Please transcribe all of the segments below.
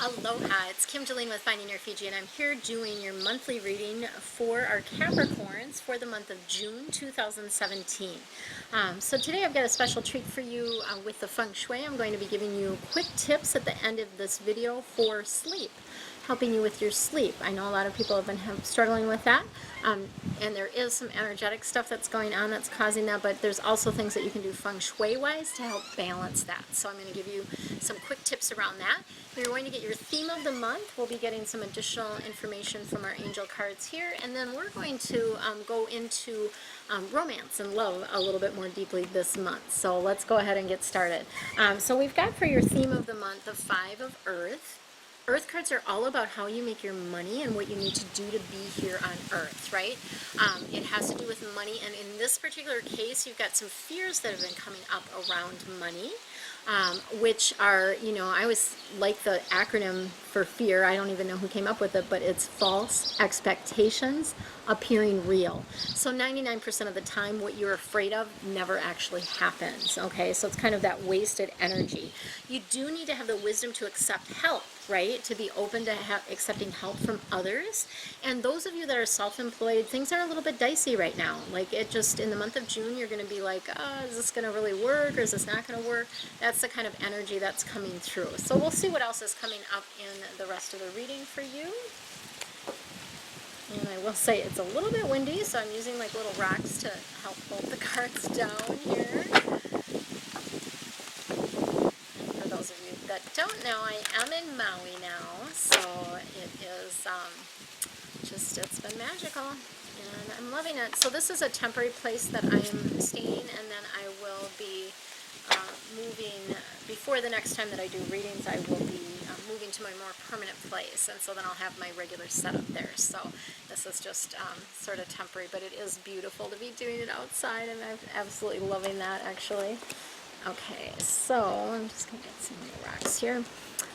Aloha, it's Kim Jolene with Finding Your Fiji, and I'm here doing your monthly reading for our Capricorns for the month of June 2017. So today I've got a special treat for you with the Feng Shui. I'm going to be giving you quick tips at the end of this video for sleep, helping you with your sleep. I know a lot of people have been struggling with that, and there is some energetic stuff that's going on that's causing that, but there's also things that you can do Feng Shui-wise to help balance that. So I'm going to give you some quick tips around that. We're going to get your theme of the month. We'll be getting some additional information from our angel cards here, and then we're going to go into romance and love a little bit more deeply this month. So let's go ahead and get started. So we've got for your theme of the month the Five of Earth. Earth cards are all about how you make your money and what you need to do to be here on Earth, right? It has to do with money, and in this particular case, you've got some fears that have been coming up around money, which are, you know, I always like the acronym for fear. I don't even know who came up with it, but it's false expectations appearing real. So 99% of the time, what you're afraid of never actually happens, okay? So it's kind of that wasted energy. You do need to have the wisdom to accept help, right? To be open to accepting help from others. And those of you that are self-employed, things are a little bit dicey right now. Like, it just, in the month of June, you're going to be like, oh, is this going to really work, or is this not going to work? That's the kind of energy that's coming through. So we'll see what else is coming up in the rest of the reading for you. And I will say it's a little bit windy, so I'm using like little rocks to help hold the cards down here. For those of you that don't know, I am in Maui now, so it is it's been magical, and I'm loving it. So this is a temporary place that I am staying, and then I will be moving, before the next time that I do readings, I will be moving to my more permanent place, and so then I'll have my regular setup there. So this is just sort of temporary, but it is beautiful to be doing it outside, and I'm absolutely loving that, actually. Okay, so I'm just going to get some more rocks here.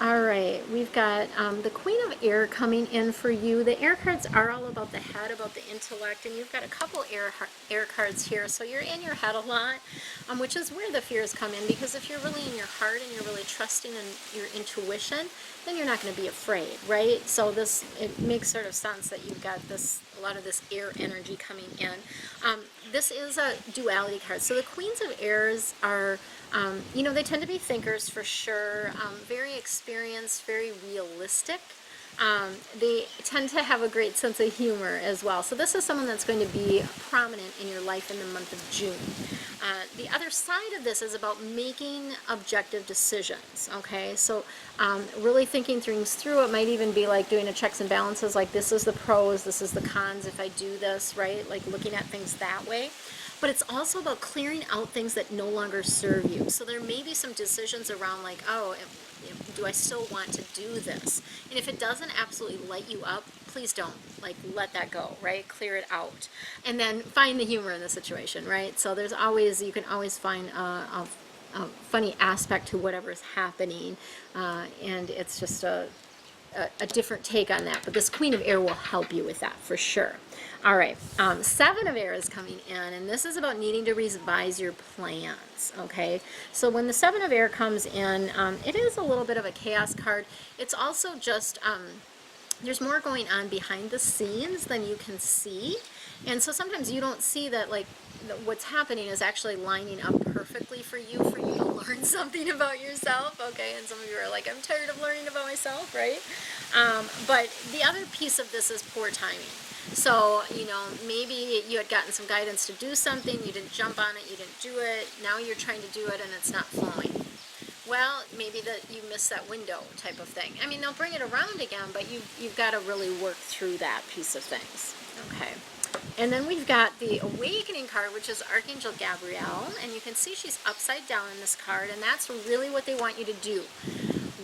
All right, we've got the Queen of Air coming in for you. The air cards are all about the head, about the intellect, and you've got a couple air cards here. So you're in your head a lot, which is where the fears come in, because if you're really in your heart and you're really trusting in your intuition, then you're not going to be afraid, right? So it makes sort of sense that you've got a lot of this air energy coming in. This is a duality card. So the Queens of Airs are, you know, they tend to be thinkers for sure, very experienced, very realistic. They tend to have a great sense of humor as well. So this is someone that's going to be prominent in your life in the month of June. The other side of this is about making objective decisions, okay? So really thinking things through. It might even be like doing a checks and balances, like this is the pros, this is the cons if I do this, right? Like looking at things that way. But it's also about clearing out things that no longer serve you. So there may be some decisions around like, oh, do I still want to do this? And if it doesn't absolutely light you up, please don't. Like, let that go, right? Clear it out. And then find the humor in the situation, right? So you can always find a funny aspect to whatever is happening. And it's just a different take on that. But this Queen of Air will help you with that for sure. All right, Seven of Air is coming in, and this is about needing to revise your plans, okay? So when the Seven of Air comes in, it is a little bit of a chaos card. It's also just, there's more going on behind the scenes than you can see. And so sometimes you don't see that, like, what's happening is actually lining up perfectly for you to learn something about yourself, okay? And some of you are like, I'm tired of learning about myself, right? But the other piece of this is poor timing. So, you know, maybe you had gotten some guidance to do something, you didn't jump on it, you didn't do it, now you're trying to do it and it's not flowing. Well, maybe that you missed that window type of thing. I mean, they'll bring it around again, but you've got to really work through that piece of things. Okay. And then we've got the Awakening card, which is Archangel Gabrielle, and you can see she's upside down in this card, and that's really what they want you to do.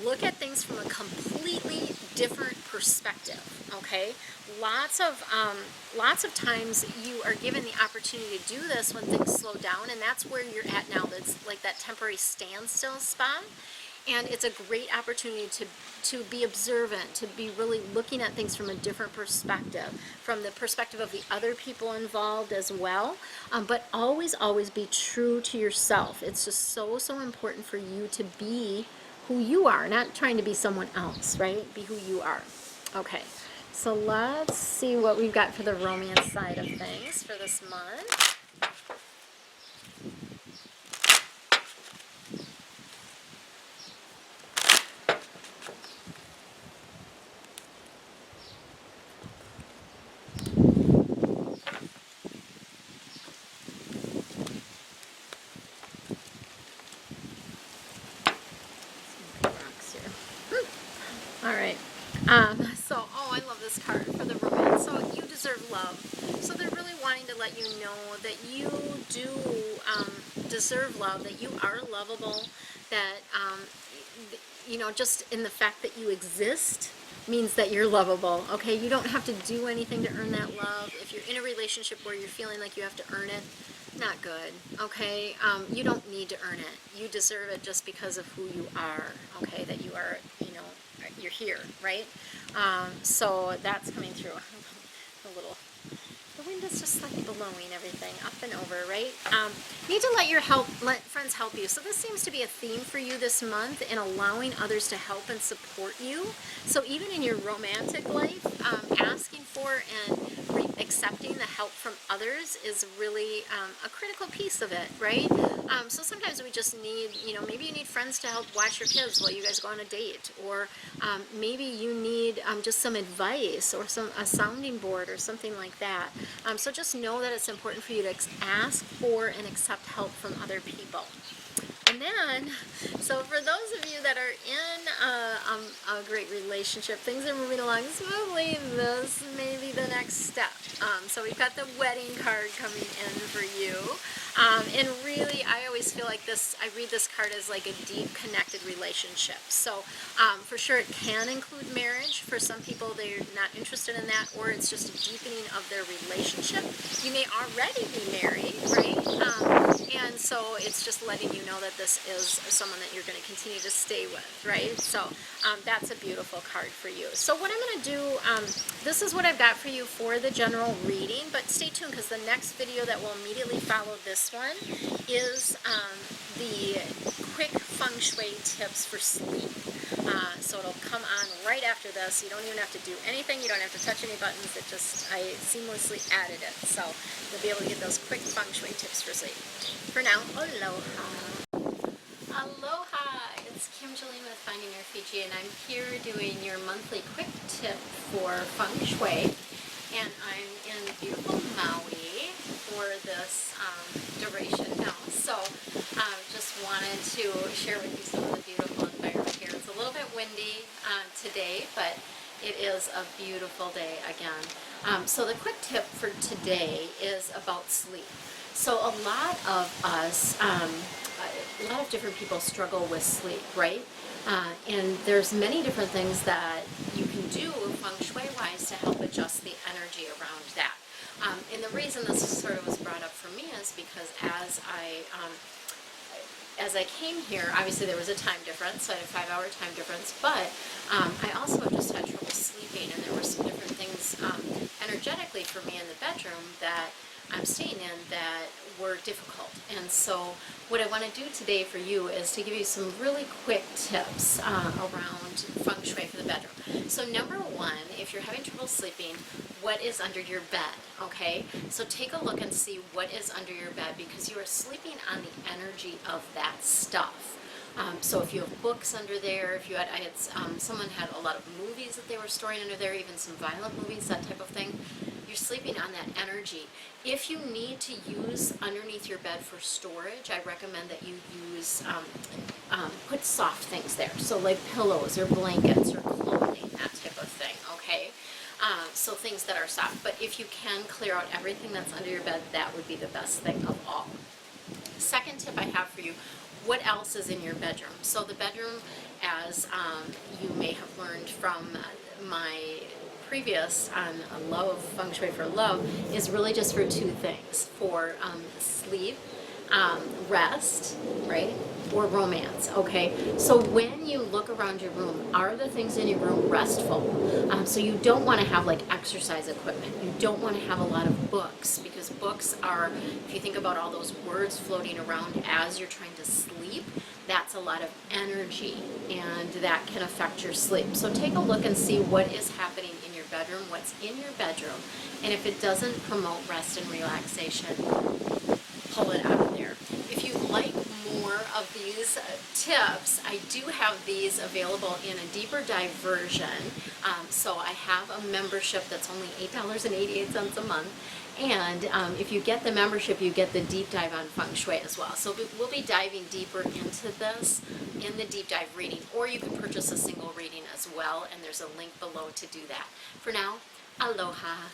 Look at things from a completely different perspective, okay? Lots of times you are given the opportunity to do this when things slow down, and that's where you're at now. That's like that temporary standstill spot. And it's a great opportunity to be observant, to be really looking at things from a different perspective, from the perspective of the other people involved as well. But always, always be true to yourself. It's just so, so important for you to be who you are, not trying to be someone else, right? Be who you are. Okay, so let's see what we've got for the romance side of things for this month. All right. I love this card for the romance. So, you deserve love. So, they're really wanting to let you know that you do deserve love, that you are lovable, that, just in the fact that you exist means that you're lovable, okay? You don't have to do anything to earn that love. If you're in a relationship where you're feeling like you have to earn it, not good, okay? You don't need to earn it. You deserve it just because of who you are, okay? That you are, you're here, right? So that's coming through. The wind is just like blowing everything up and over, right? Need to let friends help you. So this seems to be a theme for you this month, in allowing others to help and support you. So even in your romantic life, asking for and accepting the help from others is really a critical piece of it, right? So sometimes we just need, maybe you need friends to help watch your kids while you guys go on a date, or maybe you need just some advice or a sounding board or something like that. So just know that it's important for you to ask for and accept help from other people. And then, so for those of you that are in a great relationship, things are moving along smoothly, this may be the next step. So we've got the wedding card coming in for you. And really, I always feel like I read this card as like a deep connected relationship. So for sure it can include marriage. For some people, they're not interested in that, or it's just a deepening of their relationship. You may already be married, right? And so it's just letting you know that this is someone that you're going to continue to stay with, right? So that's a beautiful card for you. So what I'm going to do, this is what I've got for you for the general reading, but stay tuned because the next video that will immediately follow this one is the quick Feng Shui tips for sleep. So it'll come on right after this. You don't even have to do anything. You don't have to touch any buttons. I seamlessly added it. So you'll be able to get those quick Feng Shui tips for sleep. For now, aloha. Aloha! It's Kim Jolene with Finding Your Fiji, and I'm here doing your monthly quick tip for Feng Shui. And I'm in beautiful Maui for this duration now. So just wanted to share with you some of the beautiful environment here. It's a little bit windy today, but it is a beautiful day again. So the quick tip for today is about sleep. So a lot of us, a lot of different people struggle with sleep, right? And there's many different things that you can do Feng Shui-wise to help adjust the energy around that. And the reason this sort of was brought up for me is because as I came here, obviously there was a time difference, so I had a 5-hour time difference, but I also have just had trouble sleeping, and there were some different things energetically for me in the bedroom that I'm staying in that were difficult. And so what I want to do today for you is to give you some really quick tips around Feng Shui for the bedroom. So number one, if you're having trouble sleeping, what is under your bed, okay? So take a look and see what is under your bed, because you are sleeping on the energy of that stuff. So if you have books under there, someone had a lot of movies that they were storing under there, even some violent movies, that type of thing. You're sleeping on that energy. If you need to use underneath your bed for storage, I recommend that you use, put soft things there. So like pillows or blankets or clothing, that type of thing, okay? So things that are soft. But if you can clear out everything that's under your bed, that would be the best thing of all. Second tip I have for you, what else is in your bedroom? So the bedroom, as you may have learned from my previous on Love, Feng Shui for Love, is really just for two things, for sleep, rest, right, or romance, okay? So when you look around your room, are the things in your room restful? So you don't want to have like exercise equipment. You don't want to have a lot of books, because books are, if you think about all those words floating around as you're trying to sleep, that's a lot of energy, and that can affect your sleep. So take a look and see what is happening in your bedroom, what's in your bedroom, and if it doesn't promote rest and relaxation, pull it out of there. If you'd like more of these tips, I do have these available in a deeper dive version. So I have a membership that's only $8.88 a month. And if you get the membership, you get the deep dive on Feng Shui as well. So we'll be diving deeper into this in the deep dive reading, or you can purchase a single reading as well, and there's a link below to do that. For now, aloha.